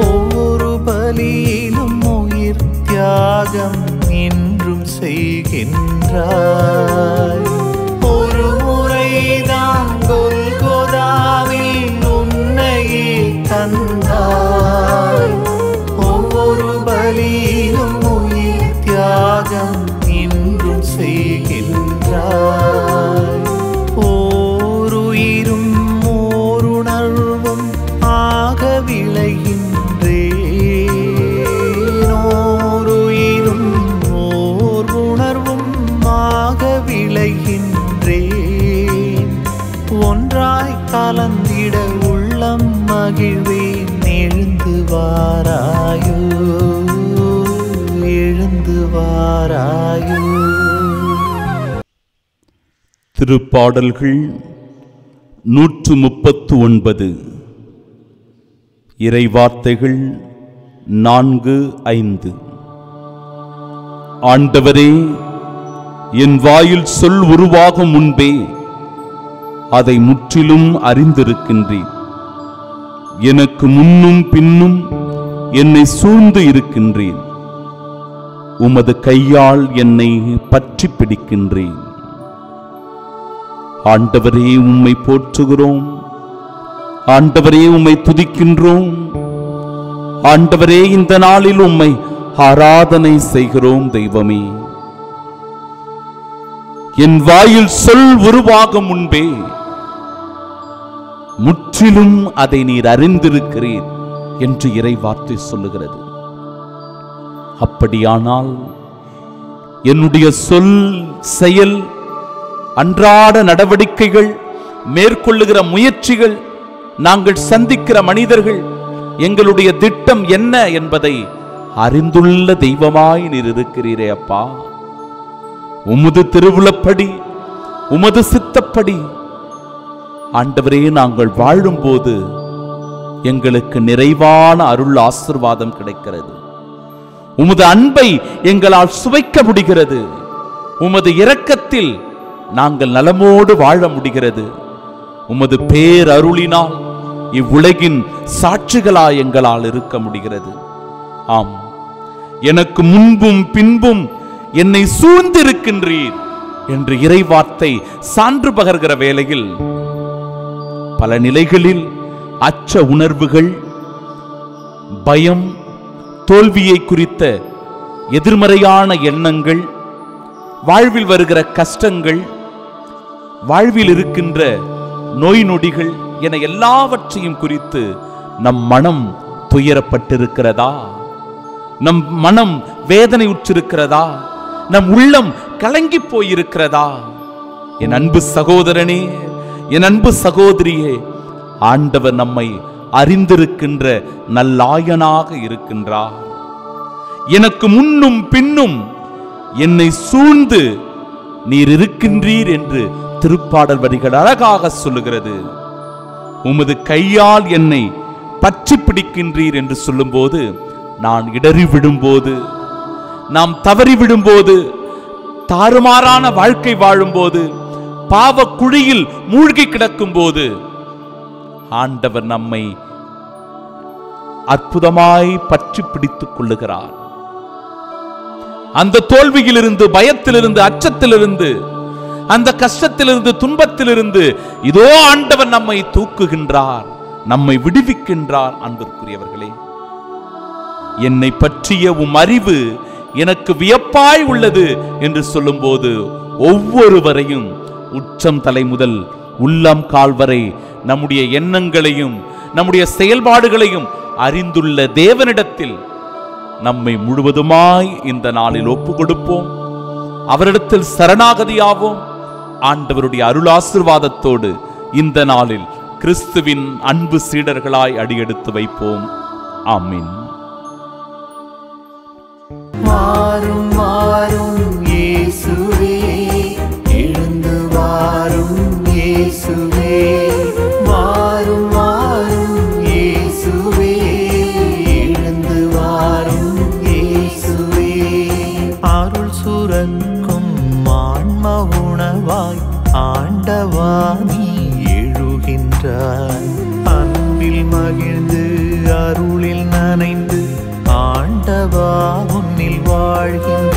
ஒவ்வொரு பலியிலும் உயிர் தியாகம் என்றும் செய்கின்றாய். ஒரு முறைதான் கொல்கொதாவில் உன்னையே தந்தாய். ஒவ்வொரு பலியிலும் உயிர் தியாகம் என்றும் செய்கின்றாய். ஓருயிரும் ஓருணர்வும் ஆக விளைகின்றேன். ஓருயிரும் ஓர் உணர்வும் ஆக விளைகின்றேன். ஒன்றாய் கலந்திட உள்ளம் மகிழ்வேன். எழுந்து வாராயோ, எழுந்து வாராயோ. திருப்பாடல்கள் 139. இறைவார்த்தைகள் 4:5. ஆண்டவரே, என் வாயில் சொல் உருவாகும் முன்பே அதை முற்றிலும் அறிந்திருக்கின்றேன். எனக்கு முன்னும் பின்னும் என்னை சூழ்ந்து இருக்கின்றேன். உமது கையால் என்னை பற்றி பிடிக்கின்றேன். ஆண்டவரே, உம்மை போற்றுகிறோம். ஆண்டவரே, உம்மை துதிக்கின்றோம். ஆண்டவரே, இந்த நாளில் உம்மை ஆராதனை செய்கிறோம். தெய்வமே, என் வாயில் சொல் உருவாகும் முன்பே முற்றிலும் அதை நீர் அறிந்திருக்கிறீர் என்று இறைவார்த்தை சொல்லுகிறது. அப்படியானால் என்னுடைய சொல், செயல், அன்றாட நடவடிக்கைகள், மேற்கொள்ளுகிற முயற்சிகள், நாங்கள் சந்திக்கிற மனிதர்கள், எங்களுடைய திட்டம் என்ன என்பதை அறிந்துள்ள தெய்வமாய் நீர் இருக்கிறீரே அப்பா. உமது திருவுளப்படி, உமது சித்தப்படி ஆண்டவரே நாங்கள் வாழும்போது எங்களுக்கு நிறைவான அருள் ஆசீர்வாதம் கிடைக்கிறது. உமது அன்பை எங்களால் சுவைக்க முடிகிறது. உமது இரக்கத்தில் நாங்கள் நலமோடு வாழ முடிகிறது. உமது பேரருளினால் இவ்வுலகின் சாட்சிகளாய் எங்களால் இருக்க முடிகிறது. ஆம், எனக்கு முன்பும் பின்பும் என்னை சூழ்ந்திருக்கின்றீர் என்று இறைவார்த்தை சான்று பகர்கிற வேளையில் பல நிலைகளில் அச்ச உணர்வுகள், பயம், தோல்வியை குறித்த எதிர்மறையான எண்ணங்கள், வாழ்வில் வருகிற கஷ்டங்கள், வாழ்வில் இருக்கின்ற நோய் நொடிகள் என எல்லாவற்றையும் குறித்து நம் மனம் துயரப்பட்டிருக்கிறதா? நம் மனம் வேதனை உற்றிருக்கிறதா? நம் உள்ளம் கலங்கி போயிருக்கிறதா? என் அன்பு சகோதரனே, என் அன்பு சகோதரியே, ஆண்டவர் நம்மை அறிந்திருக்கின்ற நல்லாயனாக இருக்கின்றார். எனக்கு முன்னும் பின்னும் என்னை சூழ்ந்து நீர் இருக்கின்றீர் என்று திருப்பாடல் வரிகள் அழகாக சொல்லுகிறது. உமது கையால் என்னை பற்றி பிடிக்கின்றீர் என்று சொல்லும்போது, நான் இடறி விடும்போது, நாம் தவறி விடும்போது, தாறுமாறான வாழ்க்கை வாழும்போது, பாவ குழியில் மூழ்கி கிடக்கும் போது ஆண்டவர் நம்மை அற்புதமாய் பற்றி பிடித்துக் கொள்ளுகிறார். அந்த தோல்வியிலிருந்து, பயத்திலிருந்து, அச்சத்திலிருந்து, அந்த கஷ்டத்திலிருந்து, துன்பத்திலிருந்து இதோ ஆண்டவர் நம்மை தூக்குகின்றார், நம்மை விடுவிக்கின்றார். அன்பிற்குரியவர்களே, என்னை பற்றிய உம் அறிவு எனக்கு வியப்பாய் உள்ளது என்று சொல்லும்போது ஒவ்வொருவரையும் உச்சம் தலை முதல் உள்ளம் கால் வரை நம்முடைய எண்ணங்களையும் நம்முடைய செயல்பாடுகளையும் அறிந்துள்ள தேவனிடத்தில் நம்மை முழுவதுமாய் இந்த நாளில் ஒப்பு கொடுப்போம். அவரிடத்தில் சரணாகதியாவோம். ஆண்டவருடைய அருள் ஆசீர்வாதத்தோடு இந்த நாளில் கிறிஸ்துவின் அன்பு சீடர்களாய் அடியெடுத்து வைப்போம். ஆமென். வாரும் வாரும் இயேசுவே, எழுந்து வாரும் இயேசுவே. வாரும் வாரும் இயேசுவே, எழுந்து வாரும் இயேசுவே. அருள் சுரக்கும் ஆன்ம உணவாய் ஆண்டவா நீ எழுகின்றாய். அன்பில் மகிழ்ந்து அருளில் நனைந்து ஆண்டவா உன்னில் வாழ்கின்ற